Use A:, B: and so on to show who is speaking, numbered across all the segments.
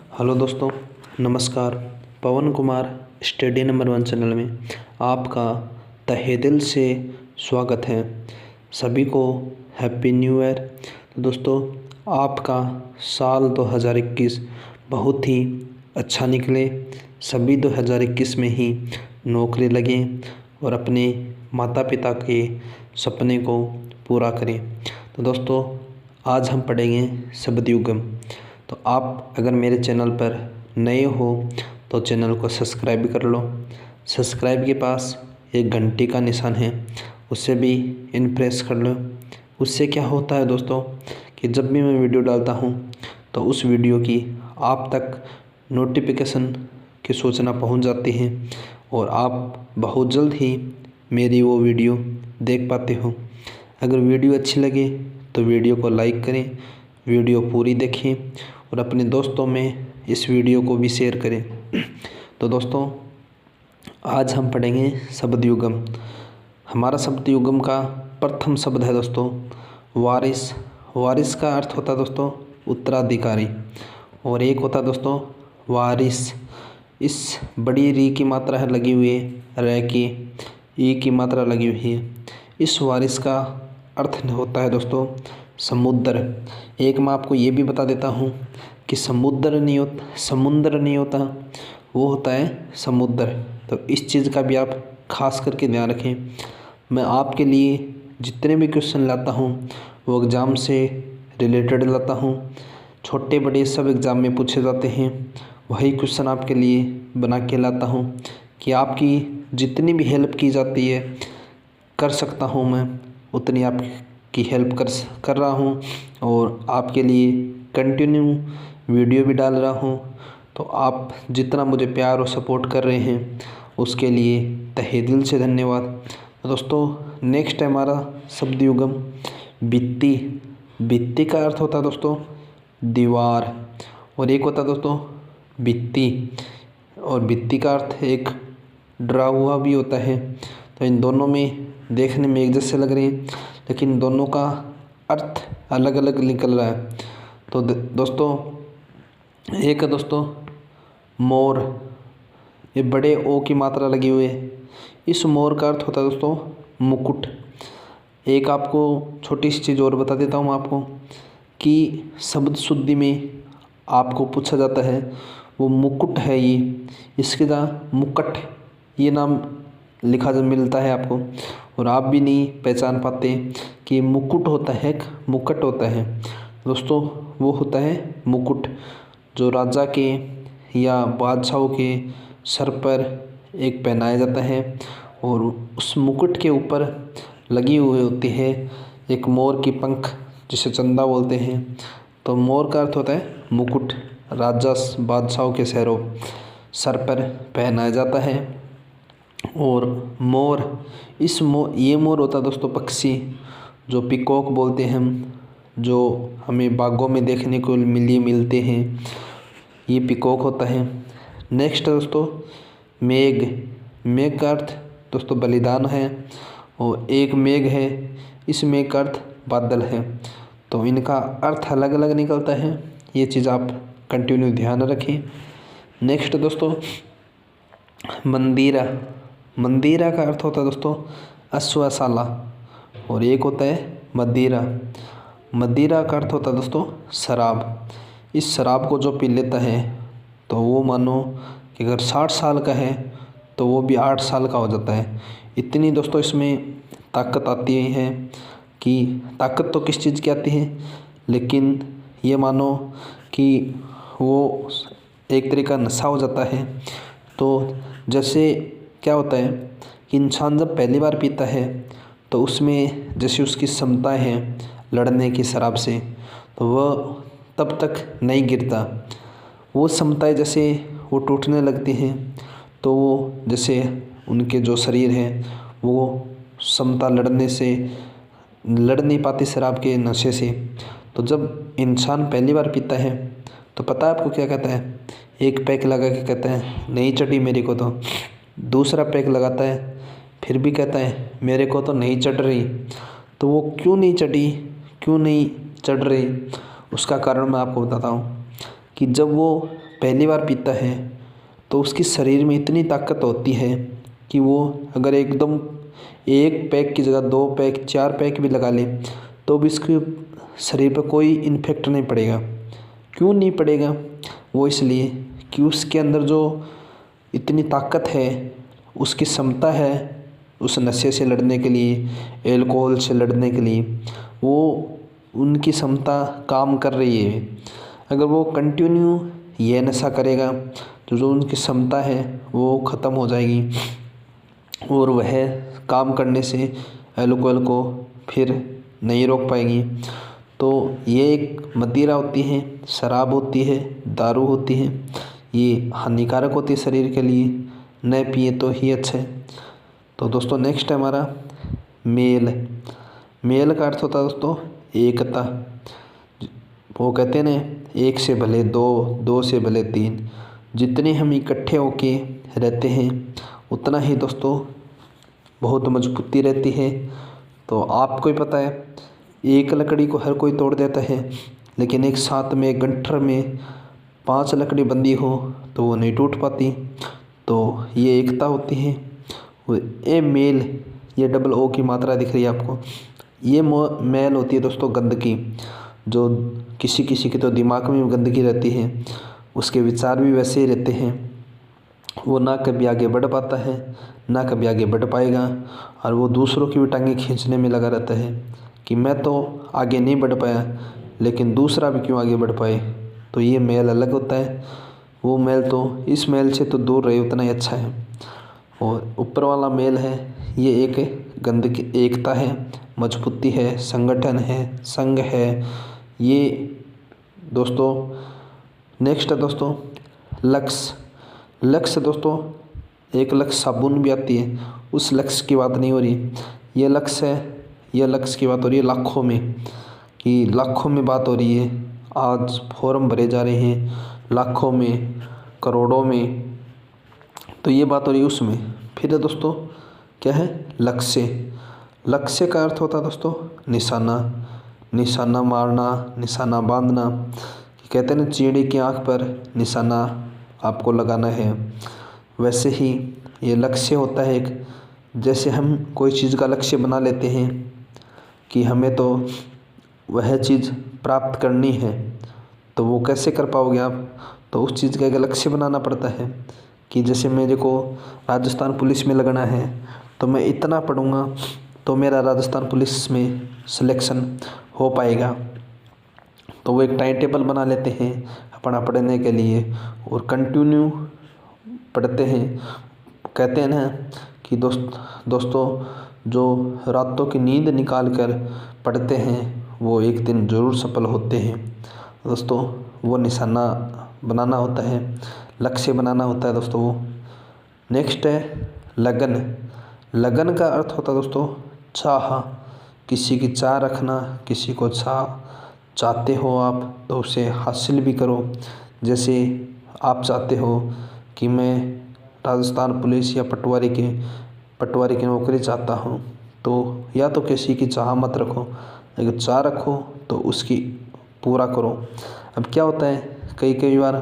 A: Hello दोस्तों, नमस्कार। पवन Kumar study number 1 channel में आपका तहे दिल से स्वागत है। सभी को हैप्पी न्यू ईयर। तो दोस्तों, आपका साल 2021 बहुत ही अच्छा निकले। सभी 2021 में ही नौकरी लगें और अपने माता पिता के सपने को पूरा करें। तो दोस्तों, आज हम पढ़ेंगे शब्द युगम। तो आप अगर मेरे चैनल पर नए हो तो चैनल को सब्सक्राइब कर लो। सब्सक्राइब के पास एक घंटी का निशान है, उससे भी प्रेस कर लो। उससे क्या होता है दोस्तों कि जब भी मैं वीडियो डालता हूँ तो उस वीडियो की आप तक नोटिफिकेशन की सूचना पहुँच जाती है और आप बहुत जल्द ही मेरी वो वीडियो देख पाते हो। अगर वीडियो अच्छी लगे तो वीडियो को लाइक करें, वीडियो पूरी देखें और अपने दोस्तों में इस वीडियो को भी शेयर करें। तो दोस्तों, आज हम पढ़ेंगे शब्द युगम। हमारा शब्द युगम का प्रथम शब्द है दोस्तों वारिस। वारिस का अर्थ होता है दोस्तों उत्तराधिकारी, और एक होता है दोस्तों वारिस। इस बड़ी री की मात्रा है लगी हुई है, रे की ई की मात्रा लगी हुई है। इस वारिस का अर्थ होता है दोस्तों समुद्र। एक मैं आपको ये भी बता देता हूँ कि समुद्र नहीं होता, वो होता है समुद्र। तो इस चीज़ का भी आप खास करके ध्यान रखें। मैं आपके लिए जितने भी क्वेश्चन लाता हूँ वो एग्ज़ाम से रिलेटेड लाता हूँ। छोटे बड़े सब एग्ज़ाम में पूछे जाते हैं, वही क्वेश्चन आपके लिए बना के लाता हूँ कि आपकी जितनी भी हेल्प की जाती है कर सकता हूँ मैं उतनी आपकी हेल्प कर रहा हूँ और आपके लिए कंटिन्यू वीडियो भी डाल रहा हूँ। तो आप जितना मुझे प्यार और सपोर्ट कर रहे हैं उसके लिए तहे दिल से धन्यवाद। तो दोस्तों, नेक्स्ट है हमारा शब्द युगम भित्ति। भित्ति का अर्थ होता है दोस्तों दीवार, और एक होता है दोस्तों भित्ति, और भित्ति का अर्थ एक डरा हुआ भी होता है। तो इन दोनों में देखने में एक जैसे लग रहे हैं, लेकिन दोनों का अर्थ अलग अलग निकल रहा है। तो दोस्तों, एक है दोस्तों मोर, ये बड़े ओ की मात्रा लगी हुई है। इस मोर का अर्थ होता है दोस्तों मुकुट। एक आपको छोटी सी चीज़ और बता देता हूँ आपको कि शब्द शुद्धि में आपको पूछा जाता है वो मुकुट है ये, इसके जगह मुकट ये नाम लिखा जा मिलता है आपको, और आप भी नहीं पहचान पाते कि मुकुट होता है मुकट होता है। दोस्तों, वो होता है मुकुट जो राजा के या बादशाहों के सर पर एक पहनाया जाता है, और उस मुकुट के ऊपर लगी हुई होती है एक मोर की पंख जिसे चंदा बोलते हैं। तो मोर का अर्थ होता है मुकुट, राजा बादशाहों के सर पर पहनाया जाता है। और मोर, ये मोर होता है दोस्तों पक्षी, जो पिकॉक बोलते हैं हम, जो हमें बागों में देखने को मिलते हैं, ये पिकॉक होता है। नेक्स्ट है दोस्तों मेघ। मेघ का अर्थ दोस्तों बलिदान है, और एक मेघ है, इस मेघ का अर्थ बादल है। तो इनका अर्थ अलग अलग निकलता है, ये चीज़ आप कंटिन्यू ध्यान रखें। नेक्स्ट दोस्तों मंदिरा। मंदिरा का अर्थ होता है दोस्तों अश्वशाला, और एक होता है मदिरा। मदिरा का अर्थ होता है दोस्तों शराब। इस शराब को जो पी लेता है तो वो मानो कि अगर 60 साल का है तो वो भी 8 साल का हो जाता है। इतनी दोस्तों इसमें ताकत आती है कि ताकत तो किस चीज़ की आती है, लेकिन ये मानो कि वो एक तरह का नशा हो जाता है। तो जैसे क्या होता है कि इंसान जब पहली बार पीता है तो उसमें जैसे उसकी क्षमताएं हैं लड़ने की शराब से, तो वह तब तक नहीं गिरता। वो क्षमताएं जैसे वो टूटने लगती हैं तो वो जैसे उनके जो शरीर हैं वो क्षमता लड़ नहीं पाती शराब के नशे से। तो जब इंसान पहली बार पीता है तो पता है आपको क्या कहता है, एक पैक लगा के कहता है नहीं चढ़ी मेरे को, तो दूसरा पैक लगाता है फिर भी कहता है मेरे को तो नहीं चढ़ रही। तो वो क्यों नहीं चढ़ रही, उसका कारण मैं आपको बताता हूँ कि जब वो पहली बार पीता है तो उसकी शरीर में इतनी ताकत होती है कि वो अगर एकदम 1 पैक की जगह 2 पैक 4 पैक भी लगा ले तो भी इसके शरीर पर कोई इन्फेक्ट नहीं पड़ेगा। क्यों नहीं पड़ेगा? वो इसलिए कि उसके अंदर जो इतनी ताकत है, उसकी क्षमता है उस नशे से लड़ने के लिए, एल्कोहल से लड़ने के लिए, वो उनकी क्षमता काम कर रही है। अगर वो कंटिन्यू ये नशा करेगा तो जो उनकी क्षमता है वो ख़त्म हो जाएगी और वह काम करने से एल्कोहल को फिर नहीं रोक पाएंगी। तो ये एक मदिरा होती है, शराब होती है, दारू होती है, ये हानिकारक होती है शरीर के लिए, न पिए तो ही अच्छा है। तो दोस्तों नेक्स्ट है हमारा मेल। मेल का अर्थ होता है दोस्तों एकता। वो कहते हैं ना, 1 से भले 2, 2 से भले 3। जितने हम इकट्ठे होके रहते हैं उतना ही दोस्तों बहुत मजबूती रहती है। तो आपको ही पता है, एक लकड़ी को हर कोई तोड़ देता है, लेकिन एक साथ में एक गंठर में 5 लकड़ी बंधी हो तो वो नहीं टूट पाती। तो ये एकता होती है। ये मेल, ये डबल ओ की मात्रा दिख रही है आपको, ये मेल होती है दोस्तों गंदगी। जो किसी किसी के तो दिमाग में गंदगी रहती है, उसके विचार भी वैसे ही रहते हैं, वो ना कभी आगे बढ़ पाता है ना कभी आगे बढ़ पाएगा, और वो दूसरों की भी टांगें खींचने में लगा रहता है कि मैं तो आगे नहीं बढ़ पाया लेकिन दूसरा भी क्यों आगे बढ़ पाए। तो ये मेल अलग होता है। वो मेल तो इस मेल से तो दूर रहे उतना ही अच्छा है। और ऊपर वाला मेल है, ये एक गंदगी, एकता है, मजबूती है, संगठन है, संघ है ये दोस्तों। नेक्स्ट है दोस्तों लक्ष्य। लक्ष्य दोस्तों, एक लक्ष्य साबुन भी आती है, उस लक्ष्य की बात नहीं हो रही। ये लक्ष्य है, यह लक्ष्य की बात हो रही है लाखों में, कि लाखों में बात हो रही है। आज फॉर्म भरे जा रहे हैं लाखों में, करोड़ों में, तो ये बात हो रही है उसमें। फिर है दोस्तों क्या है लक्ष्य। लक्ष्य का अर्थ होता है दोस्तों निशाना। निशाना मारना, निशाना बांधना। कहते हैं ना, चींटी की आँख पर निशाना आपको लगाना है, वैसे ही ये लक्ष्य होता है एक। जैसे हम कोई चीज़ का लक्ष्य बना लेते हैं कि हमें तो वह चीज़ प्राप्त करनी है, तो वो कैसे कर पाओगे आप? तो उस चीज़ का एक लक्ष्य बनाना पड़ता है कि जैसे मेरे को राजस्थान पुलिस में लगना है तो मैं इतना पढ़ूँगा तो मेरा राजस्थान पुलिस में सिलेक्शन हो पाएगा। तो वो एक टाइम टेबल बना लेते हैं अपना पढ़ने के लिए और कंटिन्यू पढ़ते हैं। कहते हैं ना कि दोस्तों जो रातों की नींद निकाल कर पढ़ते हैं वो एक दिन ज़रूर सफल होते हैं। दोस्तों वो निशाना बनाना होता है, लक्ष्य बनाना होता है दोस्तों वो। नेक्स्ट है लगन। लगन का अर्थ होता है दोस्तों चाह। किसी की चाह रखना, किसी को चाहते हो आप तो उसे हासिल भी करो। जैसे आप चाहते हो कि मैं राजस्थान पुलिस या पटवारी की नौकरी चाहता हूँ, तो या तो किसी की चाह मत रखो, अगर चाह रखो तो उसकी पूरा करो। अब क्या होता है, कई बार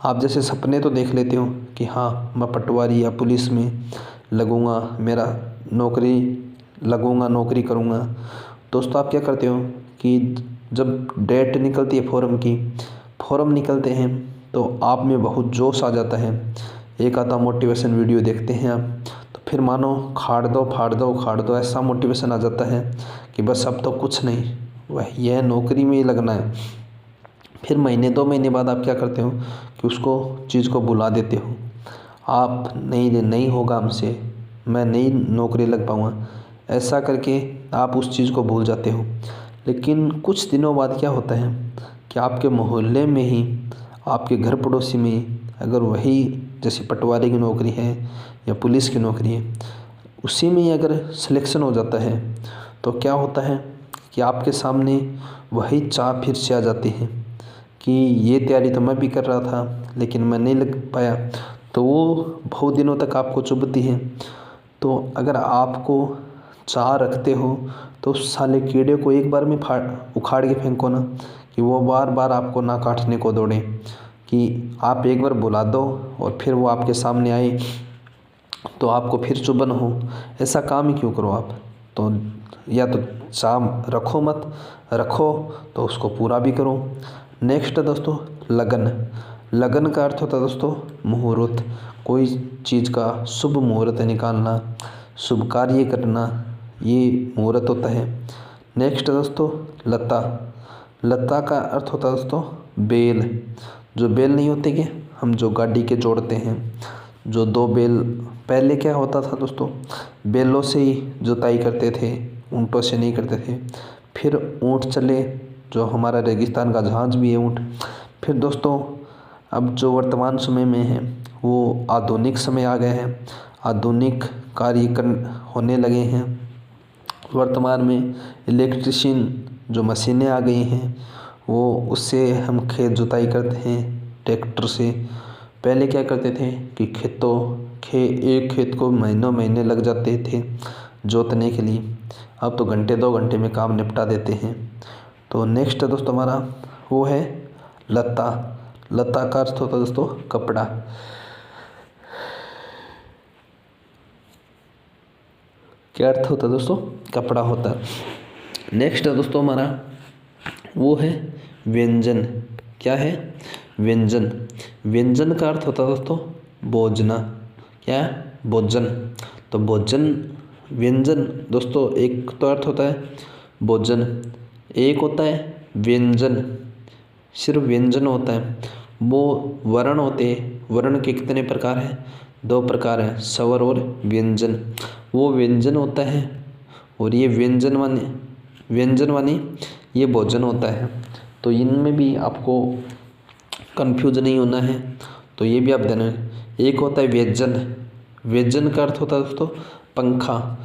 A: आप जैसे सपने तो देख लेते हो कि हाँ मैं पटवारी या पुलिस में लगूँगा, मेरा नौकरी करूँगा। दोस्तों आप क्या करते हो कि जब डेट निकलती है फॉर्म निकलते हैं तो आप में बहुत जोश आ जाता है। एक आधा मोटिवेशन वीडियो देखते हैं आप, तो फिर मानो खाड़ दो ऐसा मोटिवेशन आ जाता है कि बस अब तो कुछ नहीं, वह यह नौकरी में ही लगना है। फिर महीने 2 महीने बाद आप क्या करते हो कि उसको चीज़ को भुला देते हो। आप नहीं होगा हमसे, मैं नई नौकरी लग पाऊँगा, ऐसा करके आप उस चीज़ को भूल जाते हो। लेकिन कुछ दिनों बाद क्या होता है कि आपके मोहल्ले में ही, आपके घर पड़ोसी में ही अगर वही जैसे पटवारी की नौकरी है या पुलिस की नौकरी है, उसी में ही अगर सिलेक्शन हो जाता है तो क्या होता है कि आपके सामने वही चाह फिर से आ जाती है कि ये तैयारी तो मैं भी कर रहा था लेकिन मैं नहीं लग पाया। तो वो बहुत दिनों तक आपको चुभती है। तो अगर आपको चाह रखते हो तो उस साले कीड़े को एक बार में उखाड़ के फेंको ना, कि वो बार बार आपको ना काटने को दौड़े। कि आप एक बार बुला दो और फिर वो आपके सामने आए तो आपको फिर चुभन हो। ऐसा काम ही क्यों करो आप। तो या तो शाम रखो मत, रखो तो उसको पूरा भी करो। नेक्स्ट है दोस्तों लगन। लगन का अर्थ होता है दोस्तों मुहूर्त, कोई चीज़ का शुभ मुहूर्त निकालना, शुभ कार्य करना, ये मुहूर्त होता है। नेक्स्ट है दोस्तों लता। लता का अर्थ होता है दोस्तों बेल। जो बेल नहीं होते कि हम जो गाड़ी के जोड़ते हैं, जो दो बेल, पहले क्या होता था दोस्तों, बैलों से ही जुताई करते थे, ऊँटों से नहीं करते थे। फिर ऊँट चले, जो हमारा रेगिस्तान का जहाज भी है ऊँट। फिर दोस्तों अब जो वर्तमान समय में है वो आधुनिक समय आ गया है, आधुनिक कार्य होने लगे हैं। वर्तमान में इलेक्ट्रिशियन जो मशीनें आ गई हैं वो उससे हम खेत जुताई करते हैं ट्रैक्टर से। पहले क्या करते थे कि एक खेत को महीनों महीने लग जाते थे जोतने के लिए, अब तो घंटे 2 घंटे में काम निपटा देते हैं। तो नेक्स्ट है दोस्तों हमारा वो है लता। लता का अर्थ होता है दोस्तों कपड़ा। क्या अर्थ होता है दोस्तों, कपड़ा होता है। नेक्स्ट है दोस्तों हमारा वो है व्यंजन। क्या है, व्यंजन। व्यंजन का अर्थ होता है दोस्तों भोजना। क्या है, भोजन। तो भोजन, व्यंजन दोस्तों एक तो अर्थ होता है भोजन, एक होता है व्यंजन, सिर्फ व्यंजन होता है। वो वर्ण होते हैं, वर्ण के कितने प्रकार हैं, 2 प्रकार हैं, स्वर और व्यंजन। वो व्यंजन होता है और ये व्यंजन वाणी ये भोजन होता है। तो इनमें भी आपको कंफ्यूज नहीं होना है, तो ये भी आप ध्यान रखें। एक होता है व्यंजन। व्यंजन का अर्थ होता है दोस्तों पंखा,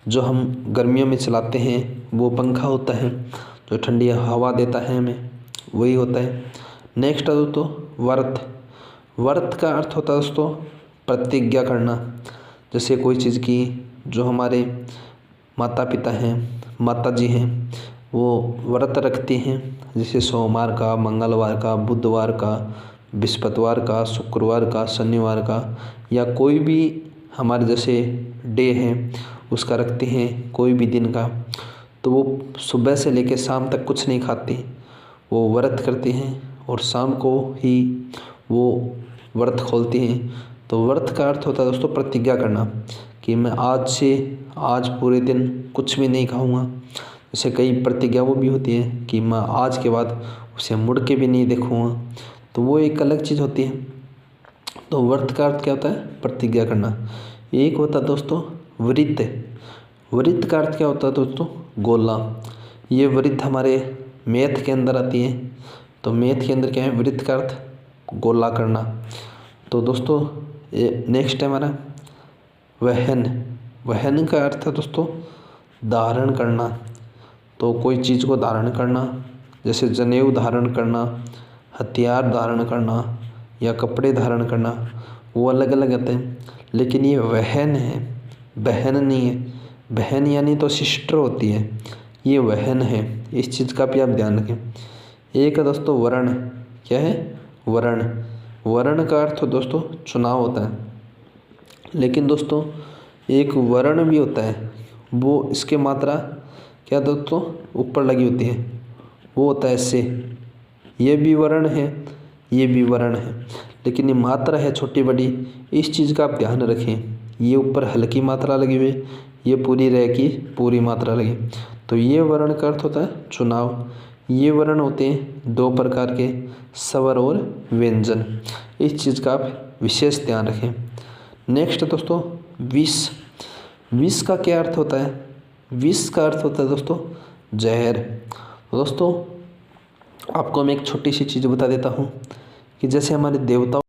A: जो हम गर्मियों में चलाते हैं वो पंखा होता है, जो ठंडी हवा देता है हमें, वही होता है। नेक्स्ट है दोस्तों व्रत। व्रत का अर्थ होता है दोस्तों प्रतिज्ञा करना। जैसे कोई चीज़ की, जो हमारे माता पिता हैं, माता जी हैं, वो व्रत रखती हैं, जैसे सोमवार का, मंगलवार का, बुधवार का, बृहस्पतिवार का, शुक्रवार का, शनिवार का, या कोई भी हमारे जैसे डे है उसका रखते हैं, कोई भी दिन का। तो वो सुबह से लेकर शाम तक कुछ नहीं खाती, वो व्रत करती हैं और शाम को ही वो व्रत खोलती हैं। तो व्रत का अर्थ होता है दोस्तों प्रतिज्ञा करना, कि मैं आज पूरे दिन कुछ भी नहीं खाऊंगा। जैसे कई प्रतिज्ञा वो भी होती है कि मैं आज के बाद उसे मुड़ के भी नहीं देखूंगा, तो वो एक अलग चीज़ होती है। तो व्रत का अर्थ क्या होता है, प्रतिज्ञा करना। एक होता है दोस्तों व्रत। व्रत का अर्थ क्या होता है दोस्तों, गोला। ये व्रत हमारे मैथ के अंदर आती है। तो मैथ के अंदर क्या है, व्रत का अर्थ गोला करना। तो दोस्तों नेक्स्ट है हमारा वहन। वहन का अर्थ है दोस्तों धारण करना। तो कोई चीज़ को धारण करना, जैसे जनेऊ धारण करना, हथियार धारण करना, या कपड़े धारण करना, वो अलग अलग आते हैं। लेकिन ये वहन है, बहन नहीं है। बहन यानी तो सिस्टर होती है, ये वहन है। इस चीज़ का भी आप ध्यान रखें। एक है दोस्तों वर्ण। क्या है, वर्ण। वर्ण का अर्थ दोस्तों चुनाव होता है। लेकिन दोस्तों एक वर्ण भी होता है, वो इसके मात्रा क्या दोस्तों ऊपर लगी होती है, वो होता है से। ये भी वर्ण है, ये भी वर्ण है, लेकिन ये मात्रा है छोटी बड़ी, इस चीज़ का आप ध्यान रखें। ये ऊपर हल्की मात्रा लगी हुई है, ये पूरी रह की पूरी मात्रा लगी। तो ये वर्ण का अर्थ होता है चुनाव। ये वर्ण होते हैं 2 प्रकार के, स्वर और व्यंजन। इस चीज़ का आप विशेष ध्यान रखें। नेक्स्ट दोस्तों विष। विष का क्या अर्थ होता है, विष का अर्थ होता है दोस्तों जहर। दोस्तों आपको मैं एक छोटी सी चीज़ बता देता हूँ कि जैसे हमारे देवताओं